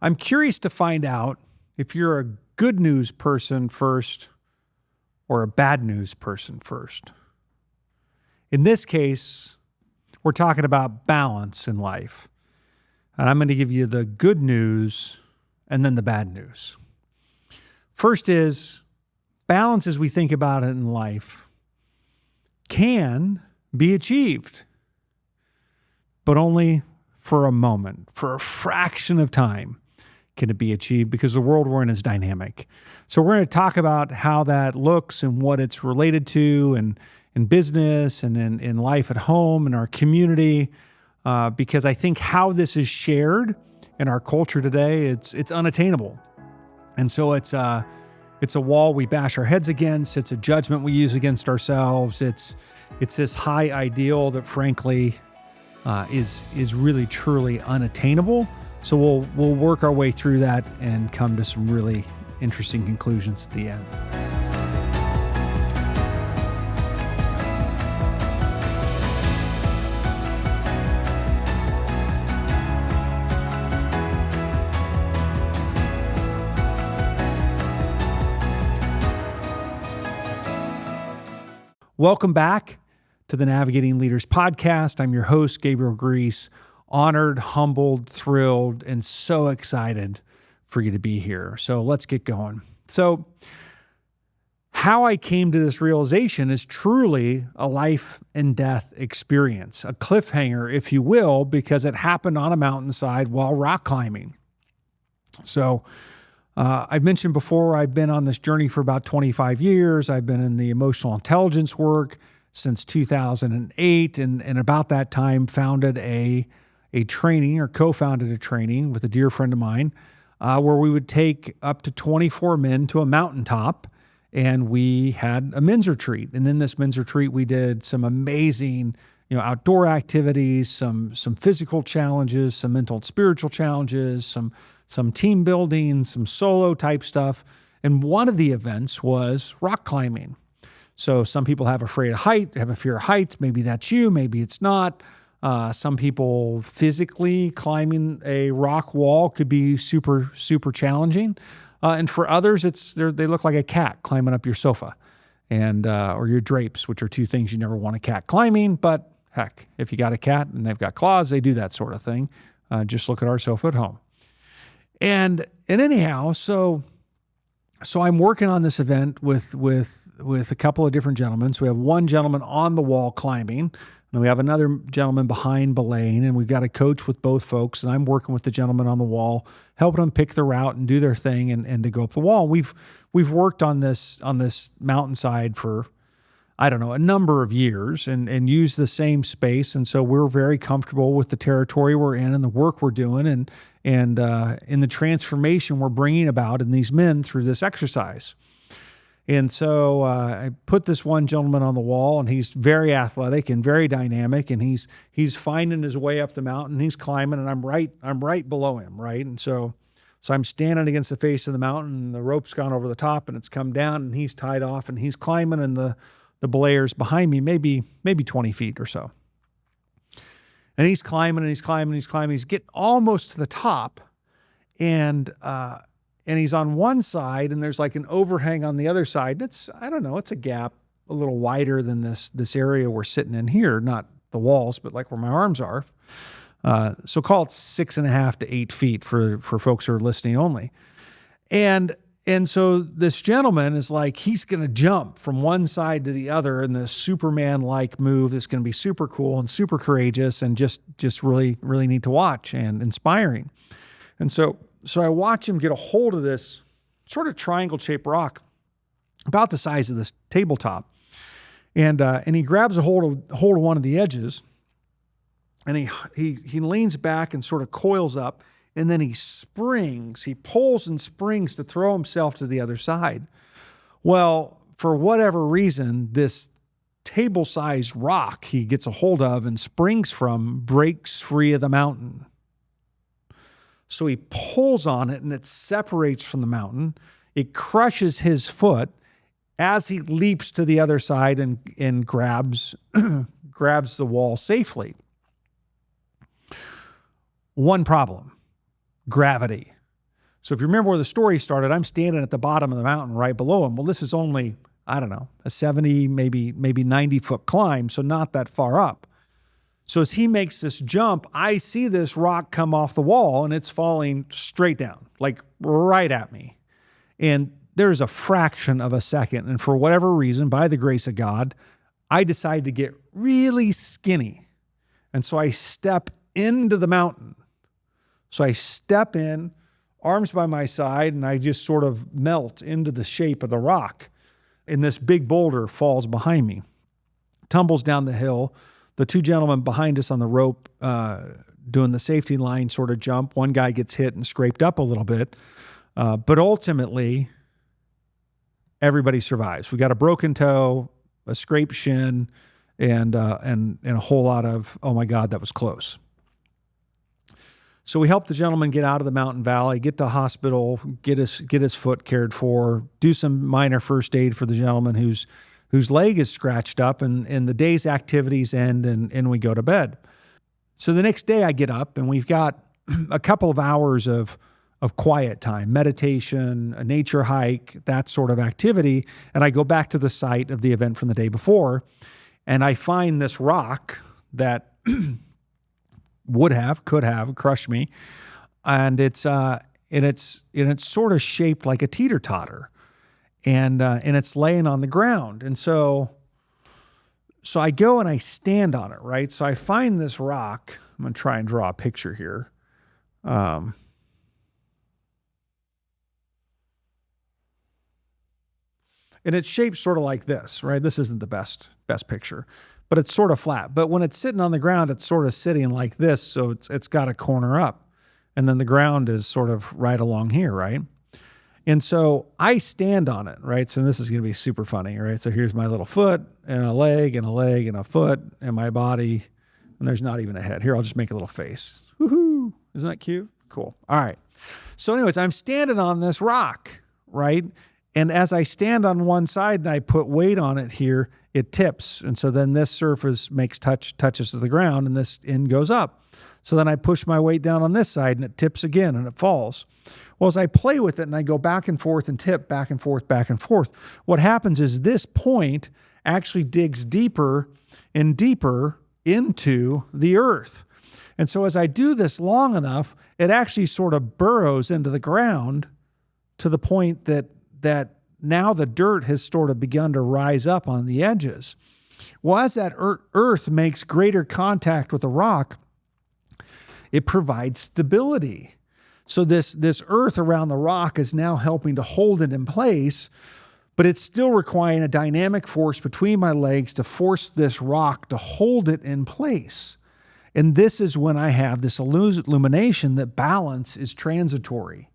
I'm curious to find out if you're a good news person first or a bad news person first. In this case, we're talking about balance in life. And I'm going to give you the good news and then the bad news. First is balance as we think about it in life can be achieved, but only for a moment, for a fraction of time can it be achieved because the world we're in is dynamic. So we're going to talk about how that looks and what it's related to and in business and in life at home and our community, because I think how this is shared in our culture today, it's unattainable. And so it's a wall we bash our heads against. It's a judgment we use against ourselves. It's this high ideal that frankly is really truly unattainable. So we'll work our way through that and come to some really interesting conclusions at the end. Welcome back to the Navigating Leaders podcast. I'm your host, Gabriel. Honored, humbled, thrilled, and so excited for you to be here. So let's get going. So how I came to this realization is truly a life and death experience, a cliffhanger, if you will, because it happened on a mountainside while rock climbing. So I've mentioned before, I've been on this journey for about 25 years. I've been in the emotional intelligence work since 2008, and about that time founded a training or co-founded a training with a dear friend of mine where we would take up to 24 men to a mountaintop, and we had a men's retreat. And in this men's retreat, we did some amazing, outdoor activities, some physical challenges, some mental and spiritual challenges, some team building, some solo type stuff. And one of the events was rock climbing. So some people have a fear of heights. Maybe that's you, maybe it's not. Some people physically climbing a rock wall could be super, super challenging. And for others, they look like a cat climbing up your sofa and or your drapes, which are two things you never want a cat climbing. But heck, if you got a cat and they've got claws, they do that sort of thing. Just look at our sofa at home. And anyhow, so I'm working on this event with a couple of different gentlemen. So we have one gentleman on the wall climbing, and then we have another gentleman behind belaying, and we've got a coach with both folks. And I'm working with the gentleman on the wall, helping them pick the route and do their thing and to go up the wall. We've worked on this mountainside for, I don't know, a number of years and used the same space. And so we're very comfortable with the territory we're in and the work we're doing and in the transformation we're bringing about in these men through this exercise. And so I put this one gentleman on the wall, and he's very athletic and very dynamic, and he's finding his way up the mountain. He's climbing, and I'm right below him, right? And so I'm standing against the face of the mountain, and the rope's gone over the top, and it's come down, and he's tied off, and he's climbing, and the belayer's behind me, maybe 20 feet or so. And he's climbing, and he's climbing, and he's climbing. He's getting almost to the top, and he's on one side, and there's like an overhang on the other side. It's a gap a little wider than this area we're sitting in here, not the walls, but like where my arms are. So call it 6.5 to 8 feet for folks who are listening only. And so this gentleman is like, he's going to jump from one side to the other in this Superman-like move that's going to be super cool and super courageous and just really, really neat to watch and inspiring. And so I watch him get a hold of this sort of triangle-shaped rock about the size of this tabletop. And he grabs a hold of one of the edges, and he leans back and sort of coils up. And then he pulls and springs to throw himself to the other side. Well, for whatever reason, this table-sized rock he gets a hold of and springs from breaks free of the mountain. So he pulls on it, and it separates from the mountain. It crushes his foot as he leaps to the other side and grabs the wall safely. One problem. Gravity. So if you remember where the story started, I'm standing at the bottom of the mountain right below him. Well, this is only, I don't know, a 70, maybe 90-foot climb, so not that far up. So as he makes this jump, I see this rock come off the wall, and it's falling straight down, like right at me. And there's a fraction of a second, and for whatever reason, by the grace of God, I decide to get really skinny. And so I step into the mountain. So I step in, arms by my side, and I just sort of melt into the shape of the rock. And this big boulder falls behind me, tumbles down the hill. The two gentlemen behind us on the rope doing the safety line sort of jump. One guy gets hit and scraped up a little bit. But ultimately, everybody survives. We got a broken toe, a scraped shin, and a whole lot of, oh my God, that was close. So we help the gentleman get out of the mountain valley, get to the hospital, get his foot cared for, do some minor first aid for the gentleman whose leg is scratched up, and the day's activities end, and we go to bed. So the next day I get up, and we've got a couple of hours of quiet time, meditation, a nature hike, that sort of activity. And I go back to the site of the event from the day before, and I find this rock that could have crushed me. And it's sort of shaped like a teeter-totter. And it's laying on the ground. And so I go and I stand on it, right? So I find this rock. I'm going to try and draw a picture here. And it's shaped sort of like this, right? This isn't the best picture, but it's sort of flat. But when it's sitting on the ground, it's sort of sitting like this. So it's got a corner up. And then the ground is sort of right along here, right? And so I stand on it, right? So this is going to be super funny, right? So here's my little foot and a leg and a leg and a foot and my body. And there's not even a head. Here, I'll just make a little face. Woohoo! Isn't that cute? Cool. All right. So anyways, I'm standing on this rock, right? And as I stand on one side and I put weight on it here, it tips. And so then this surface touches to the ground, and this end goes up. So then I push my weight down on this side, and it tips again, and it falls. Well, as I play with it and I go back and forth and tip, back and forth, what happens is this point actually digs deeper and deeper into the earth. And so as I do this long enough, it actually sort of burrows into the ground to the point that now the dirt has sort of begun to rise up on the edges. Well, as that earth makes greater contact with the rock, it provides stability. So this earth around the rock is now helping to hold it in place, but it's still requiring a dynamic force between my legs to force this rock to hold it in place. And this is when I have this illumination that balance is transitory,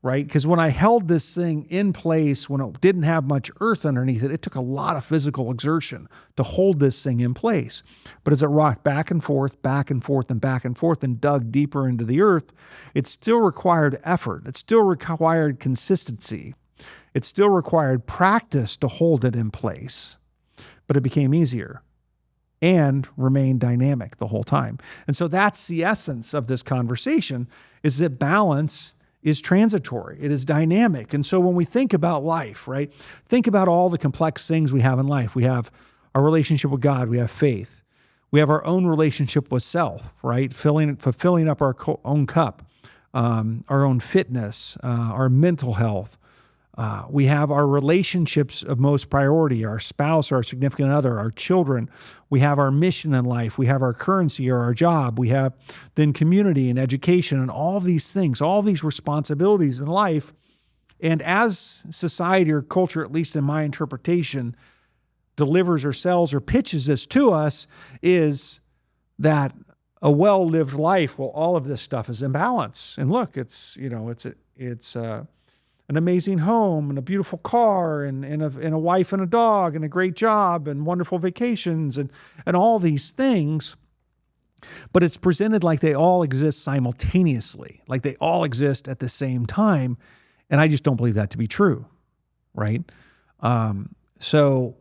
right? Because when I held this thing in place, when it didn't have much earth underneath it, it took a lot of physical exertion to hold this thing in place. But as it rocked back and forth, and dug deeper into the earth, it still required effort. It still required consistency. It still required practice to hold it in place. But it became easier and remained dynamic the whole time. And so that's the essence of this conversation, is that balance is transitory. It is dynamic. And so when we think about life, right, think about all the complex things we have in life. We have our relationship with God. We have faith. We have our own relationship with self, right, fulfilling up our own cup, our own fitness, our mental health. We have our relationships of most priority, our spouse, our significant other, our children. We have our mission in life. We have our currency or our job. We have then community and education and all these things, all these responsibilities in life. And as society or culture, at least in my interpretation, delivers or sells or pitches this to us, is that a well-lived life, well, all of this stuff is in balance. And look, it's an amazing home and a beautiful car and a wife and a dog and a great job and wonderful vacations and all these things. But it's presented like they all exist simultaneously, like they all exist at the same time. And I just don't believe that to be true, right? So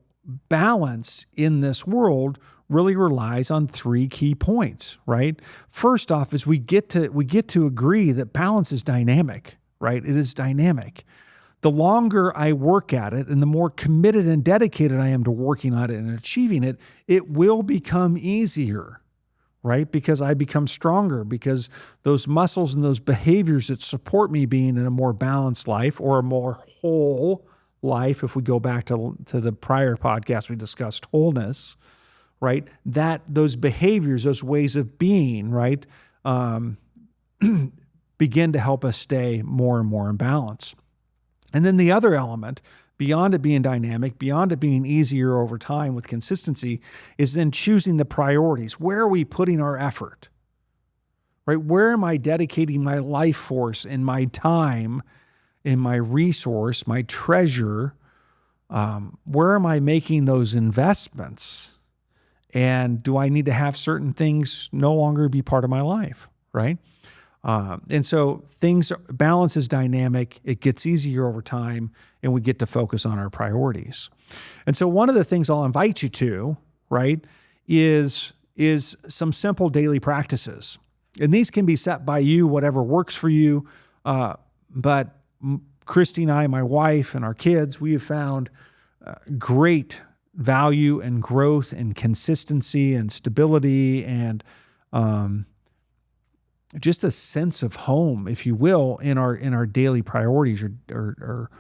balance in this world really relies on three key points, right? First off is we get to agree that balance is dynamic, right? It is dynamic. The longer I work at it and the more committed and dedicated I am to working on it and achieving it, it will become easier, right? Because I become stronger, because those muscles and those behaviors that support me being in a more balanced life or a more whole life, if we go back to the prior podcast, we discussed wholeness, right? That those behaviors, those ways of being, right, begin to help us stay more and more in balance. And then the other element, beyond it being dynamic, beyond it being easier over time with consistency, is then choosing the priorities. Where are we putting our effort? Right? Where am I dedicating my life force and my time and my resource, my treasure? Where am I making those investments? And do I need to have certain things no longer be part of my life? Right? And so balance is dynamic. It gets easier over time, and we get to focus on our priorities. And so one of the things I'll invite you to, right, is some simple daily practices. And these can be set by you, whatever works for you. But Christy and I, my wife, and our kids, we have found great value and growth and consistency and stability and just a sense of home, if you will, in our daily priorities or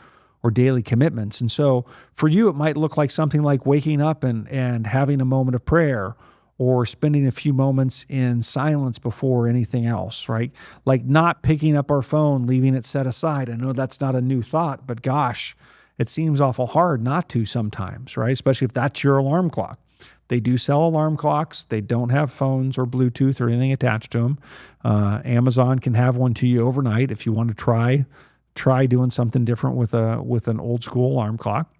daily commitments. And so for you, it might look like something like waking up and having a moment of prayer, or spending a few moments in silence before anything else, right? Like not picking up our phone, leaving it set aside. I know that's not a new thought, but gosh, it seems awful hard not to sometimes, right? Especially if that's your alarm clock. They do sell alarm clocks. They don't have phones or Bluetooth or anything attached to them. Amazon can have one to you overnight if you want to try doing something different with an old school alarm clock.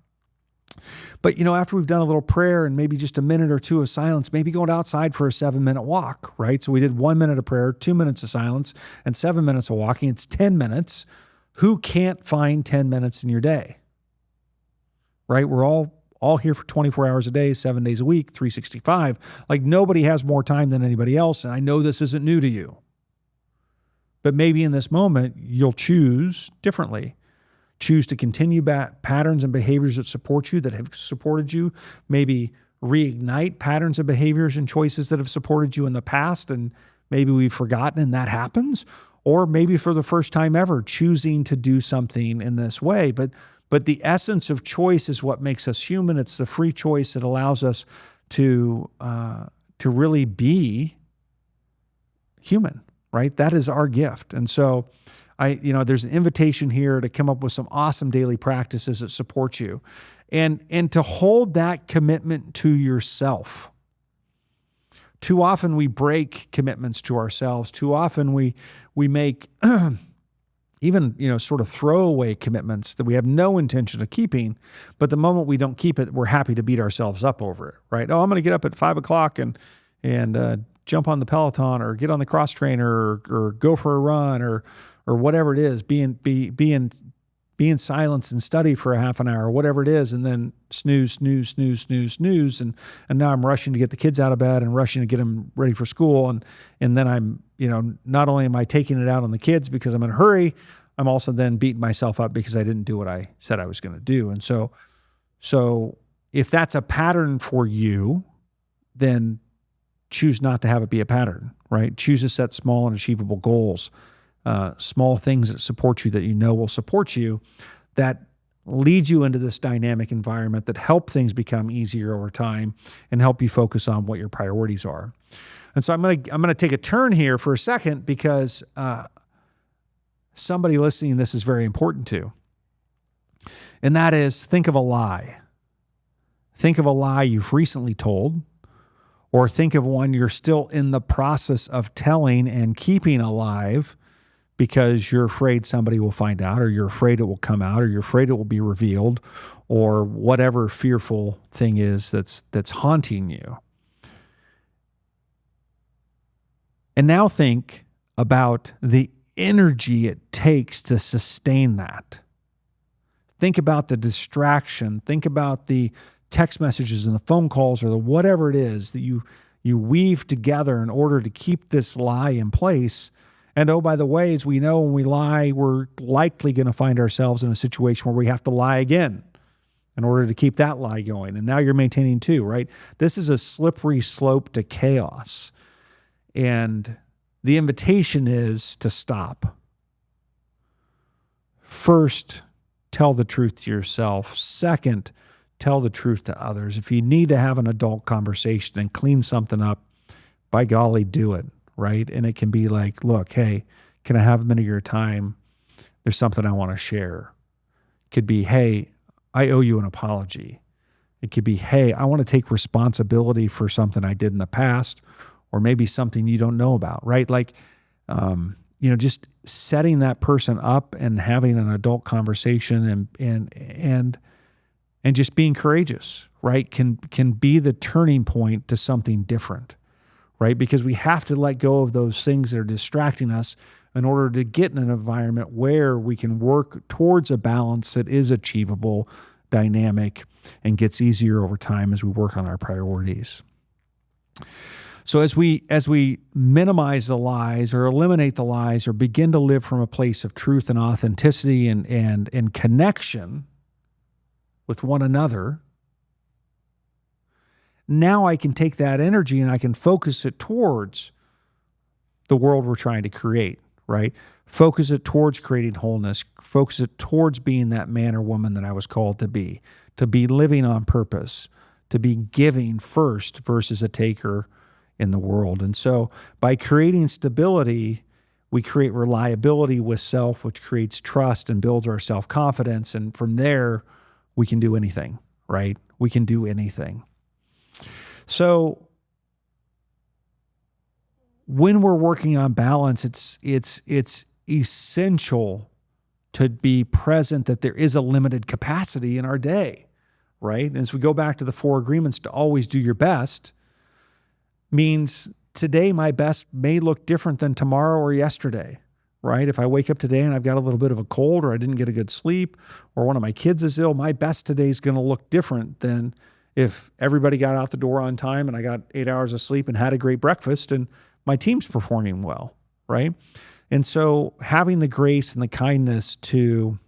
But, after we've done a little prayer and maybe just a minute or two of silence, maybe going outside for a 7-minute walk, right? So we did 1 minute of prayer, 2 minutes of silence, and 7 minutes of walking. It's 10 minutes. Who can't find 10 minutes in your day, right? We're all here for 24 hours a day, 7 days a week, 365. Like nobody has more time than anybody else. And I know this isn't new to you, but maybe in this moment, you'll choose differently. Choose to continue patterns and behaviors that support you, that have supported you. Maybe reignite patterns and behaviors and choices that have supported you in the past, and maybe we've forgotten and that happens. Or maybe for the first time ever, choosing to do something in this way. But the essence of choice is what makes us human. It's the free choice that allows us to really be human, right? That is our gift. And so there's an invitation here to come up with some awesome daily practices that support you and to hold that commitment to yourself. Too often we break commitments to ourselves. Too often we make even, sort of throwaway commitments that we have no intention of keeping. But the moment we don't keep it, we're happy to beat ourselves up over it, right? Oh, I'm going to get up at 5 o'clock and jump on the Peloton or get on the cross trainer or go for a run or whatever it is, be in silence and study for a half an hour, whatever it is, and then snooze. And now I'm rushing to get the kids out of bed and rushing to get them ready for school. And then I'm, not only am I taking it out on the kids because I'm in a hurry, I'm also then beating myself up because I didn't do what I said I was going to do. And so if that's a pattern for you, then choose not to have it be a pattern, right? Choose to set small and achievable goals. Small things that support you, that will support you, that lead you into this dynamic environment, that help things become easier over time and help you focus on what your priorities are. And so I'm gonna take a turn here for a second because somebody listening to this is very important to. And that is, think of a lie. Think of a lie you've recently told, or think of one you're still in the process of telling and keeping alive because you're afraid somebody will find out, or you're afraid it will come out, or you're afraid it will be revealed, or whatever fearful thing is that's haunting you. And now think about the energy it takes to sustain that. Think about the distraction. Think about the text messages and the phone calls or the whatever it is that you weave together in order to keep this lie in place And oh, by the way, as we know, when we lie, we're likely going to find ourselves in a situation where we have to lie again in order to keep that lie going. And now you're maintaining two, right? This is a slippery slope to chaos. And the invitation is to stop. First, tell the truth to yourself. Second, tell the truth to others. If you need to have an adult conversation and clean something up, by golly, do it, right? And it can be like, look, hey, can I have a minute of your time? There's something I want to share. It could be, hey, I owe you an apology. It could be, hey, I want to take responsibility for something I did in the past, or maybe something you don't know about, right? Like, just setting that person up and having an adult conversation and just being courageous, right? Can be the turning point to something different, right? Because we have to let go of those things that are distracting us in order to get in an environment where we can work towards a balance that is achievable, dynamic, and gets easier over time as we work on our priorities. So as we minimize the lies or eliminate the lies or begin to live from a place of truth and authenticity and connection with one another, now I can take that energy and I can focus it towards the world we're trying to create, right? Focus it towards creating wholeness, focus it towards being that man or woman that I was called to be living on purpose, to be giving first versus a taker in the world. And so by creating stability, we create reliability with self, which creates trust and builds our self-confidence. And from there, we can do anything, right? We can do anything. So when we're working on balance, it's essential to be present that there is a limited capacity in our day, right? And as we go back to the 4 agreements to always do your best, means today my best may look different than tomorrow or yesterday, right? If I wake up today and I've got a little bit of a cold or I didn't get a good sleep or one of my kids is ill, my best today is going to look different than if everybody got out the door on time and I got 8 hours of sleep and had a great breakfast and my team's performing well, right? And so having the grace and the kindness to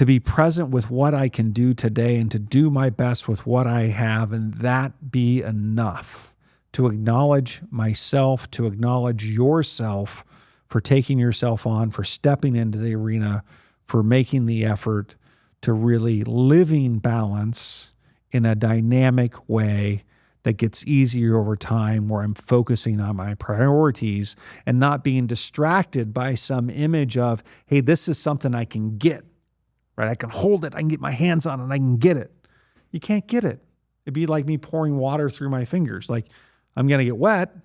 be present with what I can do today and to do my best with what I have, and that be enough to acknowledge myself, to acknowledge yourself for taking yourself on, for stepping into the arena, for making the effort to really living balance in a dynamic way that gets easier over time, where I'm focusing on my priorities and not being distracted by some image of, hey, this is something I can get, right? I can hold it, I can get my hands on it, I can get it. You can't get it. It'd be like me pouring water through my fingers. Like, I'm going to get wet,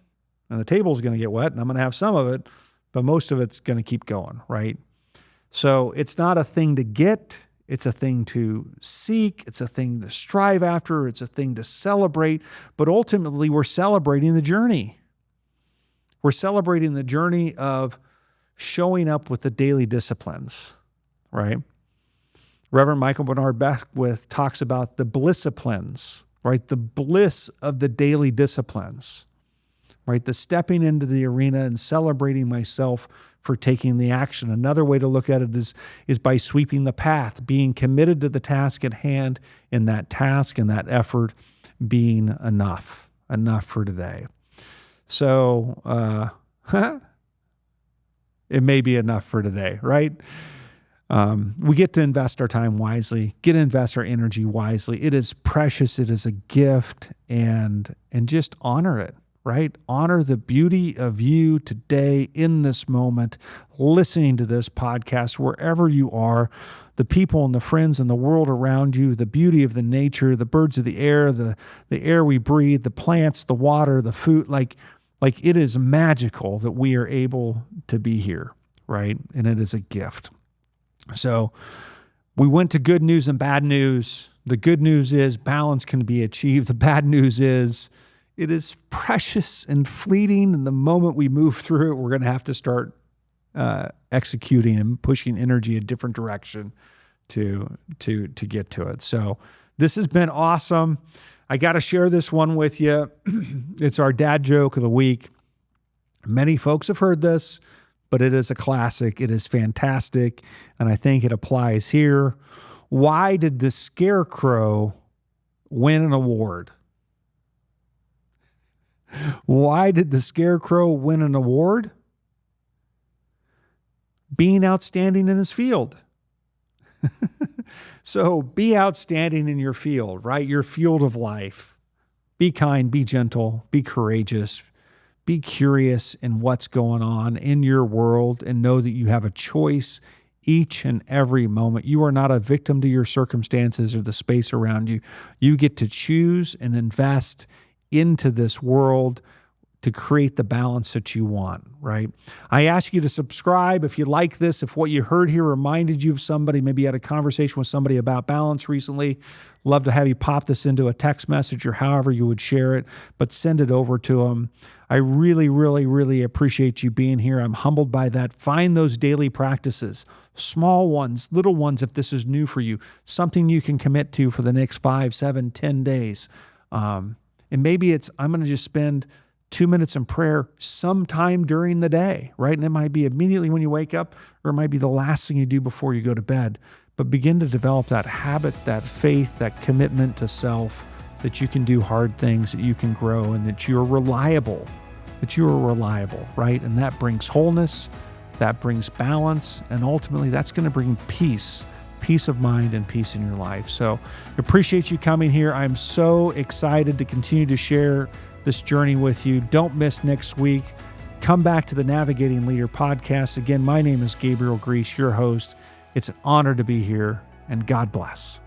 and the table's going to get wet, and I'm going to have some of it, but most of it's going to keep going, right? So it's not a thing to get. It's a thing to seek. It's a thing to strive after. It's a thing to celebrate. But ultimately, we're celebrating the journey. We're celebrating the journey of showing up with the daily disciplines, right? Reverend Michael Bernard Beckwith talks about the blissciplines, right? The bliss of the daily disciplines, right? The stepping into the arena and celebrating myself for taking the action. Another way to look at it is by sweeping the path, being committed to the task at hand, in that task and that effort being enough for today. So it may be enough for today, right? We get to invest our time wisely, get to invest our energy wisely. It is precious. It is a gift, and just honor it, right? Honor the beauty of you today in this moment, listening to this podcast, wherever you are, the people and the friends and the world around you, the beauty of the nature, the birds of the air, the air we breathe, the plants, the water, the food, like it is magical that we are able to be here, right? And it is a gift. So we went to good news and bad news. The good news is balance can be achieved. The bad news is it is precious and fleeting. And the moment we move through it, we're going to have to start executing and pushing energy a different direction to get to it. So this has been awesome. I got to share this one with you. It's our dad joke of the week. Many folks have heard this, but it is a classic. It is fantastic, and I think it applies here. Why did the Scarecrow win an award? Why did the Scarecrow win an award? Being outstanding in his field. So be outstanding in your field, right? Your field of life. Be kind, be gentle, be courageous, be curious in what's going on in your world, and know that you have a choice each and every moment. You are not a victim to your circumstances or the space around you. You get to choose and invest into this world to create the balance that you want, right? I ask you to subscribe if you like this, if what you heard here reminded you of somebody, maybe you had a conversation with somebody about balance recently. Love to have you pop this into a text message or however you would share it, but send it over to them. I really, really, really appreciate you being here. I'm humbled by that. Find those daily practices, small ones, little ones, if this is new for you, something you can commit to for the next 5, 7, 10 days. And maybe it's, I'm going to just spend 2 minutes in prayer sometime during the day, right? And it might be immediately when you wake up, or it might be the last thing you do before you go to bed. But begin to develop that habit, that faith, that commitment to self, that you can do hard things, that you can grow, and that you're reliable, right? And that brings wholeness, that brings balance, and ultimately that's going to bring peace of mind and peace in your life. So appreciate you coming here. I'm so excited to continue to share this journey with you. Don't miss next week. Come back to the Navigating Leader podcast. Again, my name is Gabriel Grease, your host. It's an honor to be here, and God bless.